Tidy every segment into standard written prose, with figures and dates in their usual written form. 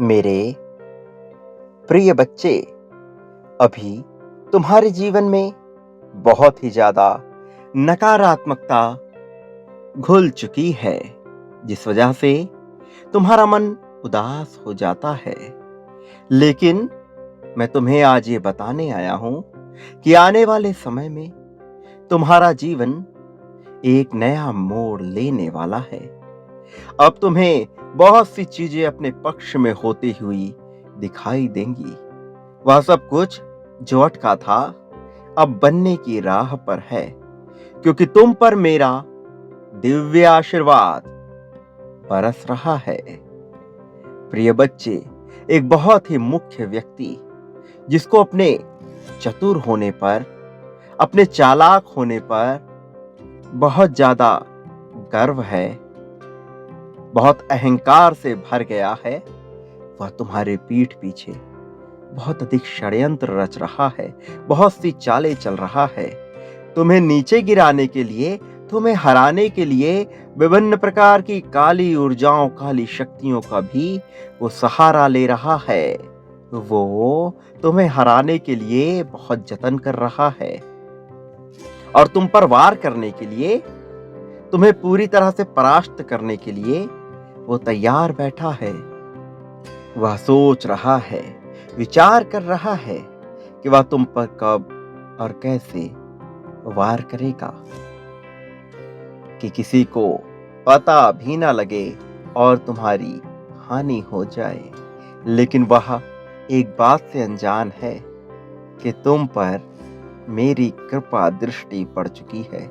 मेरे प्रिय बच्चे, अभी तुम्हारे जीवन में बहुत ही ज्यादा नकारात्मकता घुल चुकी है, जिस वजह से तुम्हारा मन उदास हो जाता है। लेकिन मैं तुम्हें आज ये बताने आया हूं कि आने वाले समय में तुम्हारा जीवन एक नया मोड़ लेने वाला है। अब तुम्हें बहुत सी चीजें अपने पक्ष में होती हुई दिखाई देंगी। वह सब कुछ जो अटका था, अब बनने की राह पर है, क्योंकि तुम पर मेरा दिव्य आशीर्वाद बरस रहा है। प्रिय बच्चे, एक बहुत ही मुख्य व्यक्ति जिसको अपने चतुर होने पर, अपने चालाक होने पर बहुत ज्यादा गर्व है, बहुत अहंकार से भर गया है, वह तुम्हारे पीठ पीछे बहुत अधिक षड्यंत्र रच रहा है, बहुत सी चालें चल रहा है। तुम्हें नीचे गिराने के लिए, तुम्हें हराने के लिए विभिन्न प्रकार की काली ऊर्जाओं, काली शक्तियों का भी वो सहारा ले रहा है। वो तुम्हें हराने के लिए बहुत जतन कर रहा है और तुम पर वार करने के लिए, तुम्हें पूरी तरह से परास्त करने के लिए वो तैयार बैठा है। वह सोच रहा है, विचार कर रहा है कि वह तुम पर कब और कैसे वार करेगा, कि किसी को पता भी ना लगे और तुम्हारी हानि हो जाए। लेकिन वह एक बात से अनजान है कि तुम पर मेरी कृपा दृष्टि पड़ चुकी है।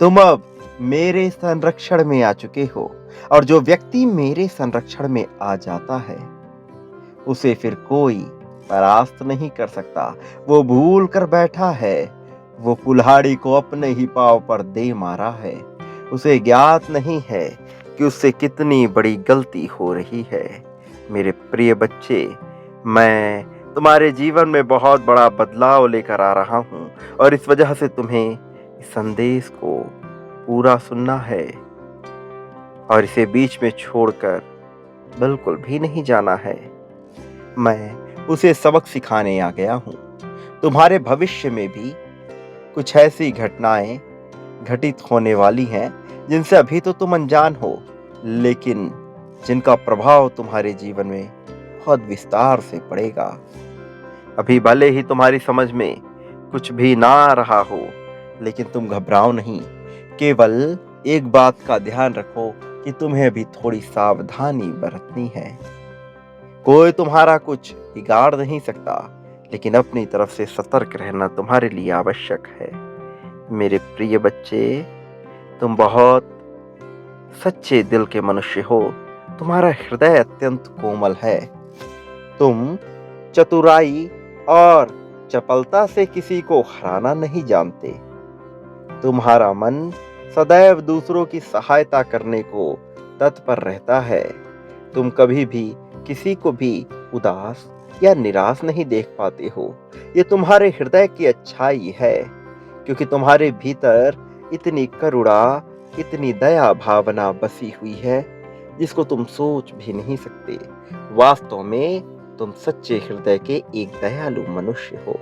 तुम अब मेरे संरक्षण में आ चुके हो, और जो व्यक्ति मेरे संरक्षण में आ जाता है उसे फिर कोई परास्त नहीं कर सकता। वो भूल कर बैठा है, वो कुल्हाड़ी को अपने ही पांव पर दे मारा है। उसे ज्ञात नहीं है कि उससे कितनी बड़ी गलती हो रही है। मेरे प्रिय बच्चे, मैं तुम्हारे जीवन में बहुत बड़ा बदलाव लेकर आ रहा हूं, और इस वजह से तुम्हें इस संदेश को पूरा सुनना है और इसे बीच में छोड़कर बिल्कुल भी नहीं जाना है। मैं उसे सबक सिखाने आ गया हूं। तुम्हारे भविष्य में भी कुछ ऐसी घटनाएं घटित होने वाली हैं जिनसे अभी तो तुम अनजान हो, लेकिन जिनका प्रभाव तुम्हारे जीवन में बहुत विस्तार से पड़ेगा। अभी भले ही तुम्हारी समझ में कुछ भी ना आ रहा हो, लेकिन तुम घबराओ नहीं। केवल एक बात का ध्यान रखो कि तुम्हें अभी थोड़ी सावधानी बरतनी है। कोई तुम्हारा कुछ बिगाड़ नहीं सकता, लेकिन अपनी तरफ से सतर्क रहना तुम्हारे लिए आवश्यक है। मेरे प्रिय बच्चे, तुम बहुत सच्चे दिल के मनुष्य हो। तुम्हारा हृदय अत्यंत कोमल है। तुम चतुराई और चपलता से किसी को हराना नहीं जानते। तुम्हारा मन सदैव दूसरों की सहायता करने को तत्पर रहता है। तुम कभी भी किसी को भी उदास या निराश नहीं देख पाते हो। ये तुम्हारे हृदय की अच्छाई है, क्योंकि तुम्हारे भीतर इतनी करुणा, इतनी दया भावना बसी हुई है जिसको तुम सोच भी नहीं सकते। वास्तव में तुम सच्चे हृदय के एक दयालु मनुष्य हो।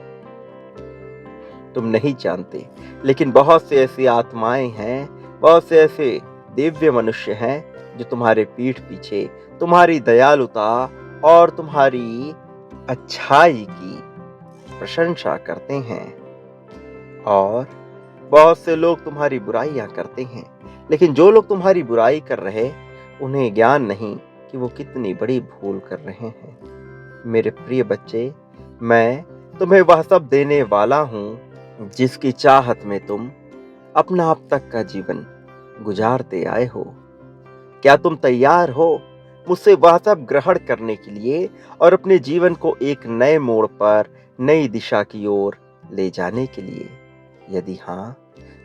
तुम नहीं जानते, लेकिन बहुत से ऐसी आत्माएं हैं, बहुत से ऐसे दिव्य मनुष्य हैं जो तुम्हारे पीठ पीछे तुम्हारी दयालुता और तुम्हारी अच्छाई की प्रशंसा करते हैं। और बहुत से लोग तुम्हारी बुराइयां करते हैं, लेकिन जो लोग तुम्हारी बुराई कर रहे, उन्हें ज्ञान नहीं कि वो कितनी बड़ी भूल कर रहे हैं। मेरे प्रिय बच्चे, मैं तुम्हें वह सब देने वाला हूं जिसकी चाहत में तुम अपना अब तक का जीवन गुजारते आए हो। क्या तुम तैयार हो मुझसे वह सब ग्रहण करने के लिए और अपने जीवन को एक नए मोड़ पर, नई दिशा की ओर ले जाने के लिए? यदि हाँ,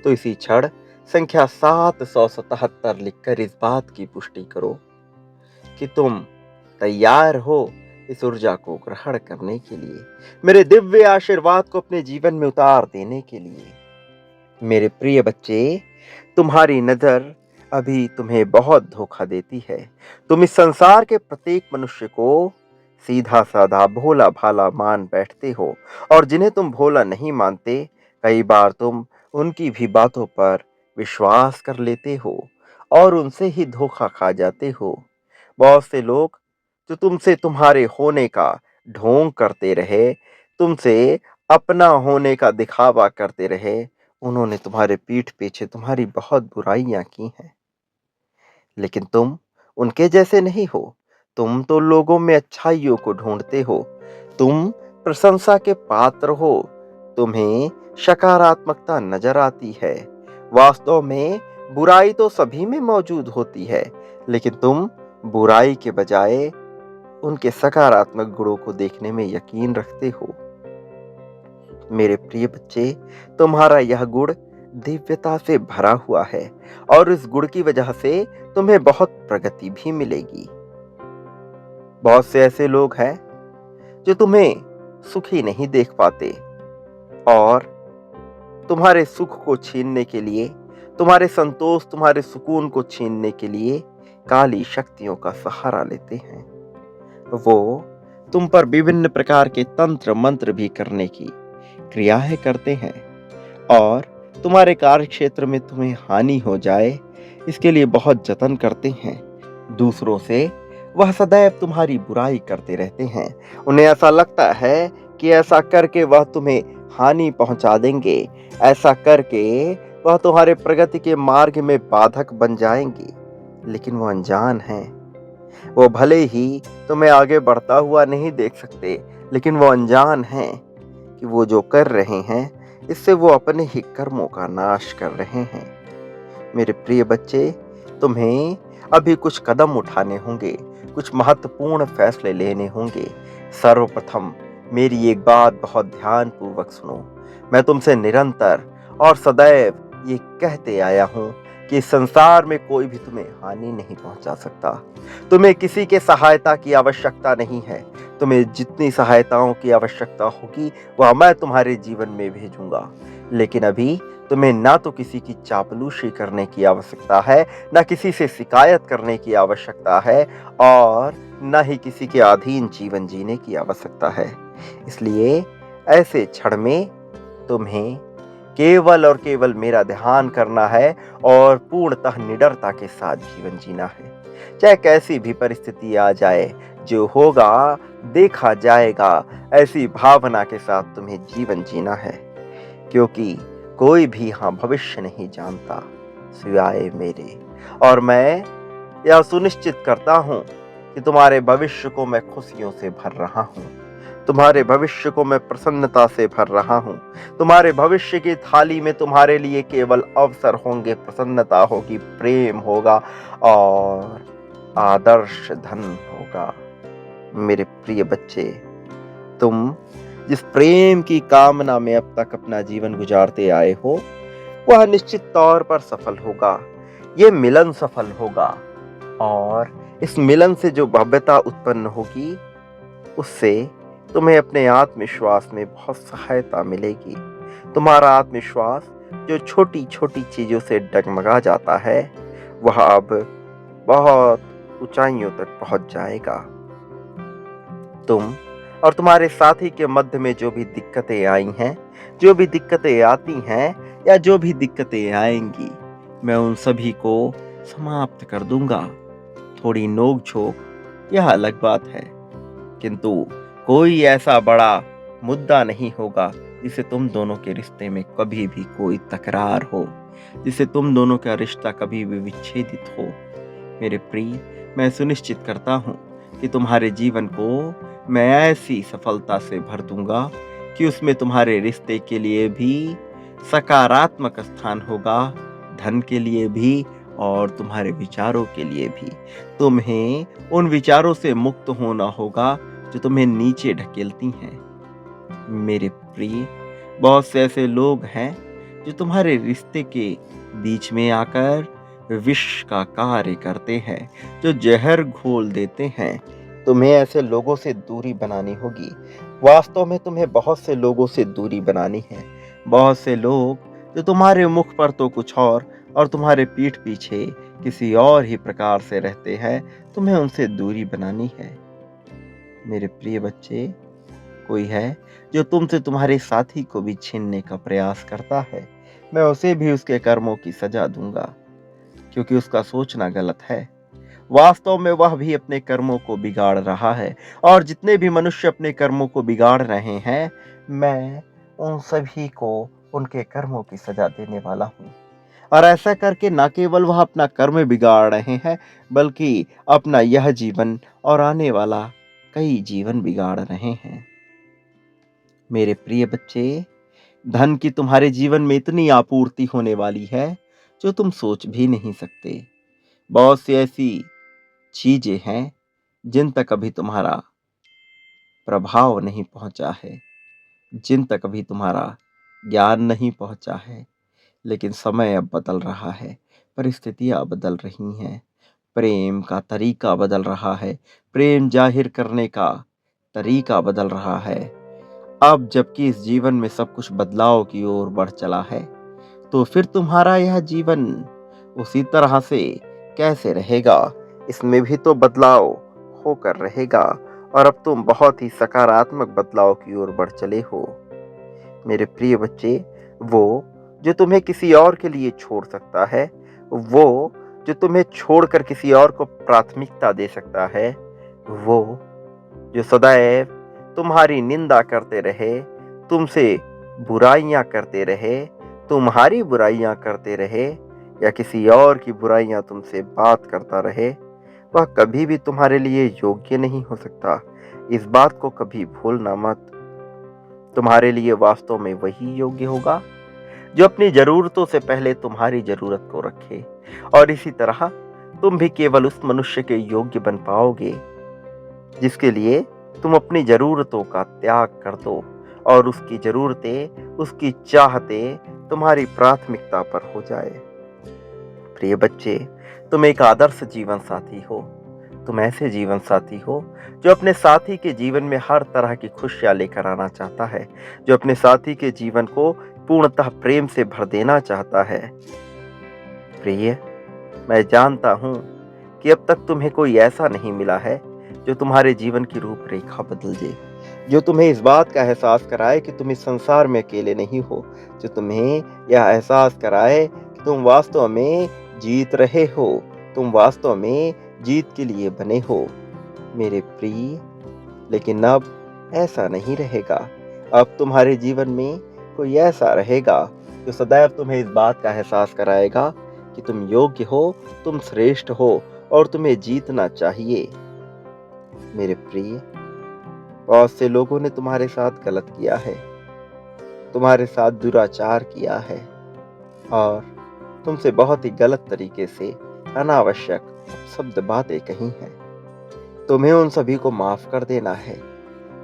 तो इसी क्षण संख्या 777 लिखकर इस बात की पुष्टि करो कि तुम तैयार हो इस ऊर्जा को ग्रहण करने के लिए, मेरे दिव्य आशीर्वाद को अपने जीवन में उतार देने के लिए। मेरे प्रिय बच्चे, तुम्हारी नजर अभी तुम्हें बहुत धोखा देती है। तुम इस संसार के प्रत्येक मनुष्य को सीधा साधा भोला भाला मान बैठते हो, और जिन्हें तुम भोला नहीं मानते, कई बार तुम उनकी भी बातों पर विश्वास कर लेते हो और उनसे ही धोखा खा जाते हो। बहुत से लोग जो तुमसे तुम्हारे होने का ढोंग करते रहे, तुमसे अपना होने का दिखावा करते रहे, उन्होंने तुम्हारे पीठ पीछे तुम्हारी बहुत बुराइयां की हैं। लेकिन तुम उनके जैसे नहीं हो। तुम तो लोगों में अच्छाइयों को ढूंढते हो। तुम प्रशंसा के पात्र हो। तुम्हें सकारात्मकता नजर आती है। वास्तव में बुराई तो सभी में मौजूद होती है, लेकिन तुम बुराई के बजाय उनके सकारात्मक गुणों को देखने में यकीन रखते हो। मेरे प्रिय बच्चे, तुम्हारा यह गुण दिव्यता से भरा हुआ है, और इस गुण की वजह से तुम्हें बहुत प्रगति भी मिलेगी। बहुत से ऐसे लोग हैं जो तुम्हें सुखी नहीं देख पाते, और तुम्हारे सुख को छीनने के लिए, तुम्हारे संतोष, तुम्हारे सुकून को छीनने के लिए काली शक्तियों का सहारा लेते हैं। वो तुम पर विभिन्न प्रकार के तंत्र मंत्र भी करने की क्रियाएं करते हैं, और तुम्हारे कार्य क्षेत्र में तुम्हें हानि हो जाए, इसके लिए बहुत जतन करते हैं। दूसरों से वह सदैव तुम्हारी बुराई करते रहते हैं। उन्हें ऐसा लगता है कि ऐसा करके वह तुम्हें हानि पहुंचा देंगे, ऐसा करके वह तुम्हारे प्रगति के मार्ग में बाधक बन जाएंगे। लेकिन वो अनजान हैं। वो भले ही तुम्हें आगे बढ़ता हुआ नहीं देख सकते, लेकिन वो अनजान हैं कि वो जो कर रहे हैं, इससे वो अपने ही कर्मों का नाश कर रहे हैं। मेरे प्रिय बच्चे, तुम्हें अभी कुछ कदम उठाने होंगे, कुछ महत्वपूर्ण फैसले लेने होंगे। सर्वप्रथम मेरी एक बात बहुत ध्यानपूर्वक सुनो। मैं तुमसे निरंतर और सदैव ये कहते आया हूं कि इस संसार में कोई भी तुम्हें हानि नहीं पहुंचा सकता। तुम्हें किसी के सहायता की आवश्यकता नहीं है। तुम्हें जितनी सहायताओं की आवश्यकता होगी, वह मैं तुम्हारे जीवन में भेजूंगा। लेकिन अभी तुम्हें ना तो किसी की चापलूसी करने की आवश्यकता है, ना किसी से शिकायत करने की आवश्यकता है, और ना ही किसी के अधीन जीवन जीने की आवश्यकता है। इसलिए ऐसे क्षण में तुम्हें केवल और केवल मेरा ध्यान करना है, और पूर्णतः निडरता के साथ जीवन जीना है। चाहे कैसी भी परिस्थिति आ जाए, जो होगा देखा जाएगा, ऐसी भावना के साथ तुम्हें जीवन जीना है। क्योंकि कोई भी भविष्य नहीं जानता सिवाय मेरे, और मैं यह सुनिश्चित करता हूं कि तुम्हारे भविष्य को मैं खुशियों से भर रहा हूं। तुम्हारे भविष्य को मैं प्रसन्नता से भर रहा हूं। तुम्हारे भविष्य की थाली में तुम्हारे लिए केवल अवसर होंगे, प्रसन्नता होगी, प्रेम होगा, और आदर्श धन होगा। मेरे प्रिय बच्चे, तुम जिस प्रेम की कामना में अब तक अपना जीवन गुजारते आए हो, वह निश्चित तौर पर सफल होगा। ये मिलन सफल होगा, और इस मिलन से जो भव्यता उत्पन्न होगी, उससे तुम्हें अपने आत्मविश्वास में बहुत सहायता मिलेगी। तुम्हारा आत्मविश्वास जो छोटी छोटी चीजों से डगमगा जाता है, वह अब बहुत ऊंचाइयों तक पहुंच जाएगा। तुम और तुम्हारे साथी के मध्य में जो भी दिक्कतें आई हैं, जो भी दिक्कतें आती हैं, या जो भी दिक्कतें आएंगी, मैं उन सभी को समाप्त कर दूंगा। थोड़ी नोक झोंक यह अलग बात है, किंतु कोई ऐसा बड़ा मुद्दा नहीं होगा जिससे तुम दोनों के रिश्ते में कभी भी कोई तकरार हो, जिससे तुम दोनों का रिश्ता कभी भी विच्छेदित हो। मेरे प्रिय, मैं सुनिश्चित करता हूँ कि तुम्हारे जीवन को मैं ऐसी सफलता से भर दूंगा कि उसमें तुम्हारे रिश्ते के लिए भी सकारात्मक स्थान होगा, धन के लिए भी, और तुम्हारे विचारों के लिए भी। तुम्हें उन विचारों से मुक्त होना होगा जो तुम्हें नीचे ढकेलती हैं। मेरे प्रिय, बहुत से ऐसे लोग हैं जो तुम्हारे रिश्ते के बीच में आकर विष का कार्य करते हैं, जो जहर घोल देते हैं। तुम्हें ऐसे लोगों से दूरी बनानी होगी। वास्तव में तुम्हें बहुत से लोगों से दूरी बनानी है। बहुत से लोग जो तुम्हारे मुख पर तो कुछ और तुम्हारे पीठ पीछे किसी और ही प्रकार से रहते हैं, तुम्हें उनसे दूरी बनानी है। मेरे प्रिय बच्चे, कोई है जो तुमसे तुम्हारे साथी को भी छीनने का प्रयास करता है, मैं उसे भी उसके कर्मों की सजा दूंगा, क्योंकि उसका सोचना गलत है। वास्तव में वह भी अपने कर्मों को बिगाड़ रहा है, और जितने भी मनुष्य अपने कर्मों को बिगाड़ रहे हैं, मैं उन सभी को उनके कर्मों की सजा देने वाला हूँ। और ऐसा करके न केवल वह अपना कर्म बिगाड़ रहे हैं, बल्कि अपना यह जीवन और आने वाला कई जीवन बिगाड़ रहे हैं। मेरे प्रिय बच्चे, धन की तुम्हारे जीवन में इतनी आपूर्ति होने वाली है जो तुम सोच भी नहीं सकते। बहुत सी ऐसी चीजें हैं जिन तक अभी तुम्हारा प्रभाव नहीं पहुंचा है, जिन तक अभी तुम्हारा ज्ञान नहीं पहुंचा है। लेकिन समय अब बदल रहा है, परिस्थितियां बदल रही हैं, प्रेम का तरीका बदल रहा है, प्रेम जाहिर करने का तरीका बदल रहा है। अब जबकि इस जीवन में सब कुछ बदलाव की ओर बढ़ चला है, तो फिर तुम्हारा यह जीवन उसी तरह से कैसे रहेगा? इसमें भी तो बदलाव होकर रहेगा, और अब तुम बहुत ही सकारात्मक बदलाव की ओर बढ़ चले हो। मेरे प्रिय बच्चे, वो जो तुम्हें किसी और के लिए छोड़ सकता है, वो जो तुम्हें छोड़कर किसी और को प्राथमिकता दे सकता है, वो जो सदैव तुम्हारी निंदा करते रहे, तुमसे बुराइयां करते रहे, तुम्हारी बुराइयां करते रहे, या किसी और की बुराइयां तुमसे बात करता रहे, वह कभी भी तुम्हारे लिए योग्य नहीं हो सकता। इस बात को कभी भूलना मत। तुम्हारे लिए वास्तव में वही योग्य होगा जो अपनी जरूरतों से पहले तुम्हारी जरूरत को रखे। और इसी तरह तुम भी केवल उस मनुष्य के योग्य बन पाओगे जिसके लिए तुम अपनी जरूरतों का त्याग कर दो, और उसकी जरूरतें, उसकी चाहतें तुम्हारी प्राथमिकता पर हो जाए। प्रिय बच्चे, तुम एक आदर्श जीवन साथी हो। तुम ऐसे जीवन साथी हो जो अपने साथी के जीवन में हर तरह की खुशियां लेकर आना चाहता है, जो अपने साथी के जीवन को पूर्णतः प्रेम से भर देना चाहता है। प्रिय, मैं जानता हूं कि अब तक तुम्हें कोई ऐसा नहीं मिला है जो तुम्हारे जीवन की रूपरेखा बदल दे, जो तुम्हें इस बात का एहसास कराए कि तुम इस संसार में अकेले नहीं हो, जो तुम्हें यह एहसास कराए कि तुम वास्तव में जीत रहे हो, तुम वास्तव में जीत के लिए बने हो। मेरे प्रिय, लेकिन अब ऐसा नहीं रहेगा। अब तुम्हारे जीवन में कोई ऐसा रहेगा जो सदैव तुम्हें इस बात का एहसास कराएगा कि तुम योग्य हो, तुम श्रेष्ठ हो, और तुम्हें जीतना चाहिए। मेरे प्रिय, बहुत से लोगों ने तुम्हारे साथ गलत किया है, तुम्हारे साथ दुराचार किया है, और तुमसे बहुत ही गलत तरीके से अनावश्यक शब्द बातें कही हैं। तुम्हें उन सभी को माफ कर देना है,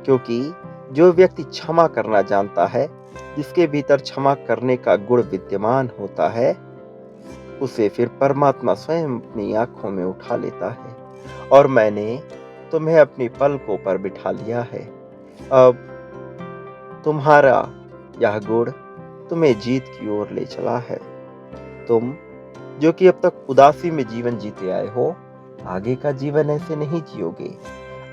क्योंकि जो व्यक्ति क्षमा करना जानता है, जिसके भीतर क्षमा करने का गुण विद्यमान होता है, उसे फिर परमात्मा स्वयं अपनी आंखों में उठा लेता है। और मैंने तुम्हें अपनी पलकों पर बिठा लिया है। अब तुम्हारा यह गुण तुम्हें जीत की ओर ले चला है। तुम जो कि अब तक उदासी में जीवन जीते आए हो, आगे का जीवन ऐसे नहीं जियोगे।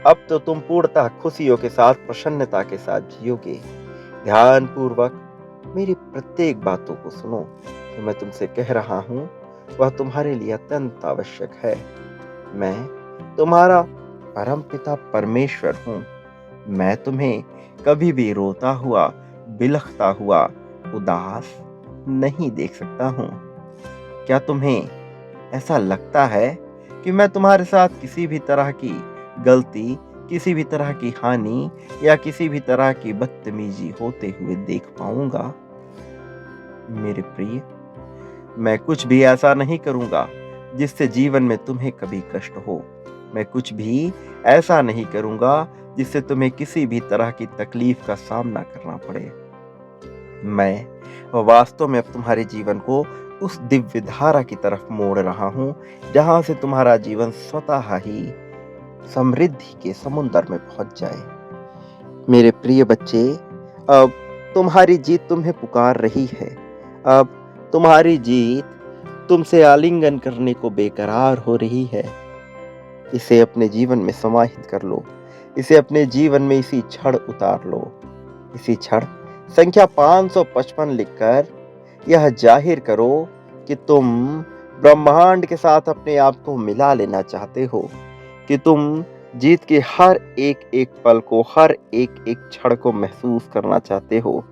अब तो तुम पूर्णतः खुशियों के साथ, प्रसन्नता के साथ जियोगे। ध्यान पूर्वक मेरी प्रत्येक बातों को सुनो। जो मैं तुमसे कह रहा हूँ वह तुम्हारे लिए अत्यंत आवश्यक है। मैं तुम्हारा परमपिता परमेश्वर हूँ। मैं तुम्हें कभी भी रोता हुआ, बिलखता हुआ, उदास नहीं देख सकता हूँ। क्या तुम्हें ऐसा लगता है कि मैं तुम्हारे साथ किसी भी तरह की गलती, किसी भी तरह की हानि या किसी भी तरह की बदतमीजी होते हुए देख पाऊंगा? मेरे प्रिय, मैं कुछ भी ऐसा नहीं करूंगा जिससे जीवन में तुम्हें कभी कष्ट हो। मैं कुछ भी ऐसा नहीं करूंगा जिससे तुम्हें किसी भी तरह की तकलीफ का सामना करना पड़े। मैं वास्तव में अब तुम्हारे जीवन को उस दिव्य धारा की तरफ मोड़ रहा हूं, जहां से तुम्हारा जीवन स्वतः ही समृद्धि के समुद्र में पहुंच जाए। मेरे प्रिय बच्चे, अब तुम्हारी जीत तुम्हें पुकार रही है। अब तुम्हारी जीत तुमसे आलिंगन करने को बेकरार हो रही है। इसे अपने जीवन में समाहित कर लो। इसे अपने जीवन में इसी क्षण उतार लो। इसी क्षण संख्या 555 लिखकर यह जाहिर करो कि तुम ब्रह्मांड के साथ अपने आप को मिला लेना चाहते हो, कि तुम जीत के हर एक एक पल को, हर एक एक क्षण को महसूस करना चाहते हो।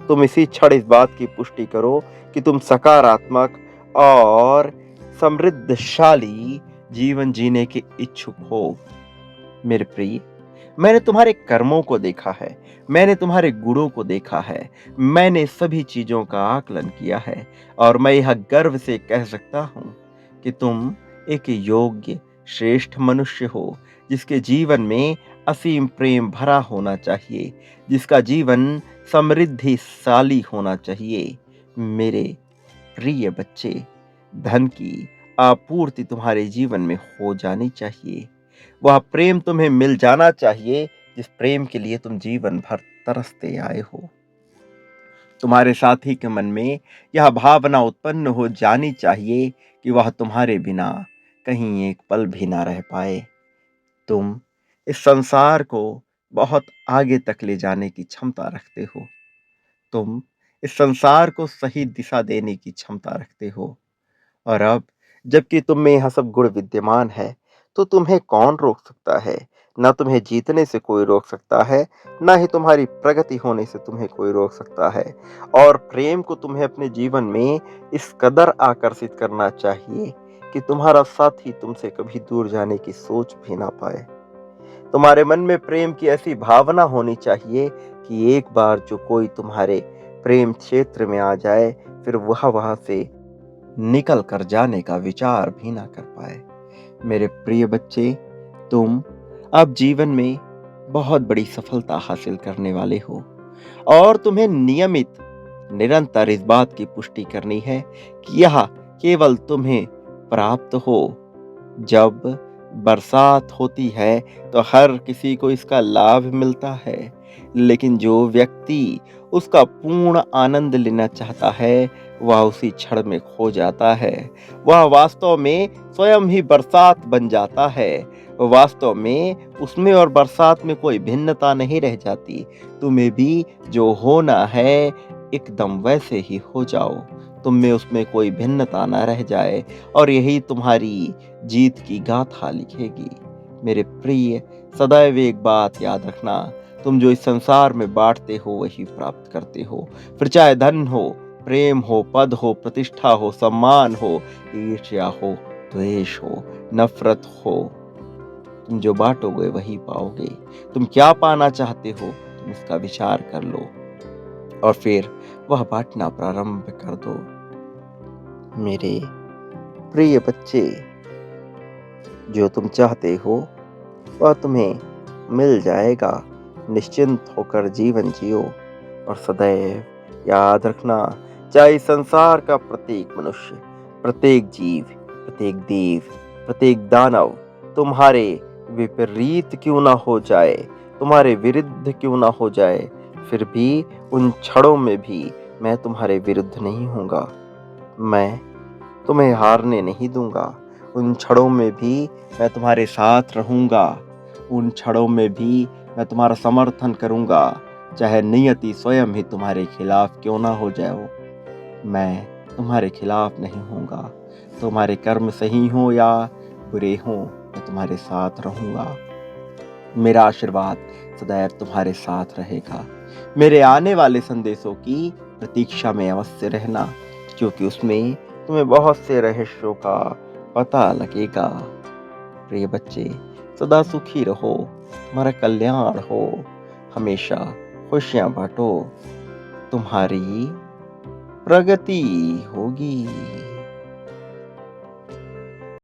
तुम इसी क्षण इस बात की पुष्टि करो कि तुम सकारात्मक और समृद्धशाली जीवन जीने के इच्छुक हो। मेरे प्रिय, मैंने तुम्हारे कर्मों को देखा है, मैंने तुम्हारे गुणों को देखा है, मैंने सभी चीजों का आकलन किया है और मैं यह गर्व से कह सकता हूं कि तुम एक योग्य श्रेष्ठ मनुष्य हो, जिसके जीवन में असीम प्रेम भरा होना चाहिए, जिसका जीवन समृद्धिशाली होना चाहिए। मेरे प्रिय बच्चे, धन की आपूर्ति तुम्हारे जीवन में हो जानी चाहिए। वह प्रेम तुम्हें मिल जाना चाहिए जिस प्रेम के लिए तुम जीवन भर तरसते आए हो। तुम्हारे साथी के मन में यह भावना उत्पन्न हो जानी चाहिए कि वह तुम्हारे बिना कहीं एक पल भी ना रह पाए। तुम इस संसार को बहुत आगे तक ले जाने की क्षमता रखते हो। तुम इस संसार को सही दिशा देने की क्षमता रखते हो। और अब जबकि तुम में यह सब गुण विद्यमान है, तो तुम्हें कौन रोक सकता है? ना तुम्हें जीतने से कोई रोक सकता है, ना ही तुम्हारी प्रगति होने से तुम्हें कोई रोक सकता है। और प्रेम को तुम्हें अपने जीवन में इस कदर आकर्षित करना चाहिए कि तुम्हारा साथी तुमसे कभी दूर जाने की सोच भी ना पाए। तुम्हारे मन में प्रेम की ऐसी भावना होनी चाहिए कि एक बार जो कोई तुम्हारे प्रेम क्षेत्र में आ जाए, फिर वह वहां से निकल कर जाने का विचार भी ना कर पाए। मेरे प्रिय बच्चे, तुम अब जीवन में बहुत बड़ी सफलता हासिल करने वाले हो और तुम्हें नियमित निरंतर इस बात की पुष्टि करनी है कि यह केवल तुम्हें प्राप्त हो। जब बरसात होती है तो हर किसी को इसका लाभ मिलता है, लेकिन जो व्यक्ति उसका पूर्ण आनंद लेना चाहता है, वह उसी क्षण में खो जाता है। वह वास्तव में स्वयं ही बरसात बन जाता है। वास्तव में उसमें और बरसात में कोई भिन्नता नहीं रह जाती। तुम्हें भी जो होना है एकदम वैसे ही हो जाओ। तुम में उसमें कोई भिन्नता ना रह जाए और यही तुम्हारी जीत की गाथा लिखेगी। मेरे प्रिय, सदैव एक बात याद रखना, तुम जो इस संसार में बांटते हो वही प्राप्त करते हो। फिर चाहे धन हो, प्रेम हो, पद हो, प्रतिष्ठा हो, सम्मान हो, ईर्ष्या हो, द्वेष हो, नफरत हो, तुम जो बांटोगे वही पाओगे। तुम क्या पाना चाहते हो, तुम इसका विचार कर लो और फिर वह बांटना प्रारंभ कर दो। मेरे प्रिय बच्चे, जो तुम चाहते हो वह तुम्हें मिल जाएगा। निश्चिंत होकर जीवन जियो और सदैव याद रखना, चाहे संसार का प्रत्येक मनुष्य, प्रत्येक जीव, प्रत्येक देव, प्रत्येक दानव तुम्हारे विपरीत क्यों ना हो जाए, तुम्हारे विरुद्ध क्यों ना हो जाए, फिर भी उन क्षणों में भी मैं तुम्हारे विरुद्ध नहीं होऊंगा। मैं तुम्हें हारने नहीं दूंगा। उन क्षणों में भी मैं तुम्हारे साथ रहूंगा। उन क्षणों में भी मैं तुम्हारा समर्थन करूंगा, चाहे नियति स्वयं ही तुम्हारे खिलाफ क्यों ना हो जाए। मैं तुम्हारे खिलाफ नहीं होऊंगा। तुम्हारे कर्म सही हो या बुरे हो, मैं तुम्हारे साथ रहूंगा। मेरा आशीर्वाद सदैव तुम्हारे साथ रहेगा। मेरे आने वाले संदेशों की प्रतीक्षा में अवश्य रहना, क्योंकि उसमें तुम्हें बहुत से रहस्यों का पता लगेगा। प्रिय बच्चे, सदा सुखी रहो, तुम्हारा कल्याण हो, हमेशा खुशियां बांटो, तुम्हारी प्रगति होगी।